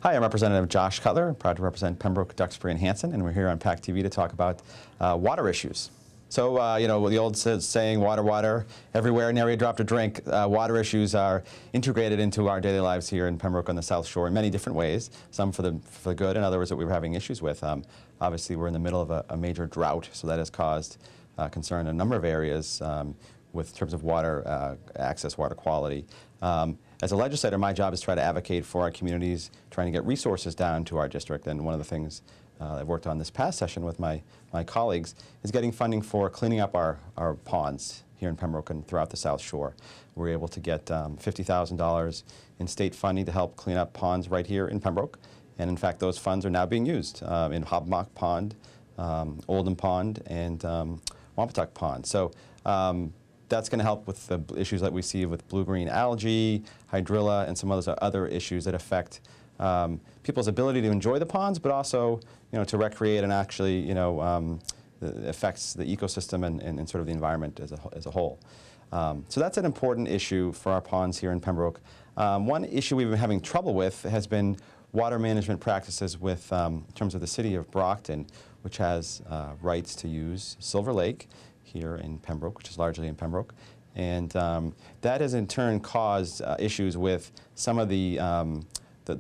Hi, I'm Representative Josh Cutler. I'm proud to represent Pembroke, Duxbury, and Hanson, and we're here on PACTV to talk about water issues. So, you know, the old saying, water, water, everywhere, nary a drop to drink. Water issues are integrated into our daily lives here in Pembroke on the South Shore in many different ways, some for the good and others that we were having issues with. Obviously, we're in the middle of a major drought, so that has caused concern in a number of areas with terms of water access, water quality. As a legislator, my job is to try to advocate for our communities, trying to get resources down to our district. And one of the things I've worked on this past session with my colleagues is getting funding for cleaning up our ponds here in Pembroke and throughout the South Shore. We're able to get $50,000 in state funding to help clean up ponds right here in Pembroke. And in fact, those funds are now being used in Hobmock Pond, Oldham Pond, and Wampatuck Pond. So that's going to help with the issues that we see with blue-green algae, hydrilla, and some other issues that affect people's ability to enjoy the ponds, but also, you know, to recreate and actually, you know, affects the ecosystem and sort of the environment as a whole. So that's an important issue for our ponds here in Pembroke. One issue we've been having trouble with has been water management practices with in terms of the city of Brockton, which has rights to use Silver Lake here in Pembroke, which is largely in Pembroke. And that has in turn caused issues with some of the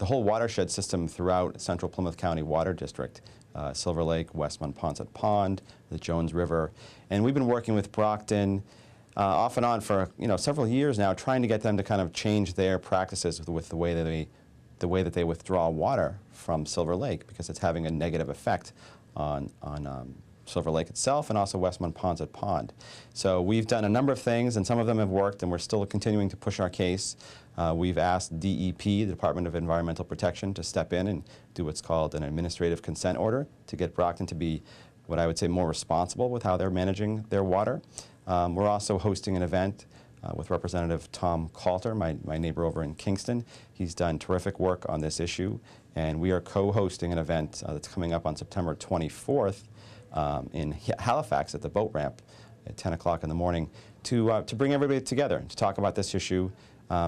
whole watershed system throughout Central Plymouth County Water District, Silver Lake, West Monpont Pond, the Jones River. And we've been working with Brockton off and on for several years now, trying to get them to kind of change their practices with the way that they withdraw water from Silver Lake, because it's having a negative effect on Silver Lake itself and also West Monpont Pond. So we've done a number of things, and some of them have worked, and we're still continuing to push our case. We've asked DEP, the Department of Environmental Protection, to step in and do what's called an administrative consent order to get Brockton to be what I would say more responsible with how they're managing their water. We're also hosting an event with Representative Tom Coulter, my neighbor over in Kingston. He's done terrific work on this issue, and we are co-hosting an event that's coming up on September 24th in Halifax at the boat ramp at 10 o'clock in the morning to bring everybody together to talk about this issue,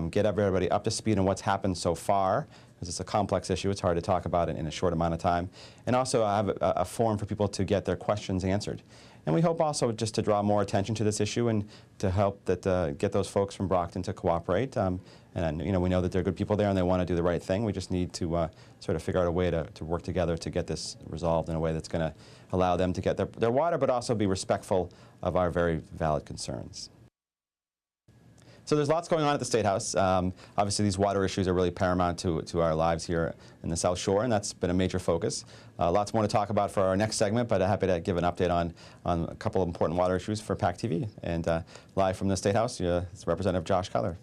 get everybody up to speed on what's happened so far, because it's a complex issue. It's hard to talk about it in a short amount of time, and also have a forum for people to get their questions answered. And we hope also just to draw more attention to this issue and to help get those folks from Brockton to cooperate. And we know that they're good people there and they want to do the right thing. We just need to sort of figure out a way to work together to get this resolved in a way that's going to allow them to get their water, but also be respectful of our very valid concerns. So there's lots going on at the State House. Obviously, these water issues are really paramount to our lives here in the South Shore, and that's been a major focus. Lots more to talk about for our next segment, but I'm happy to give an update on a couple of important water issues for PACTV. And live from the State House, it's Representative Josh Cutler.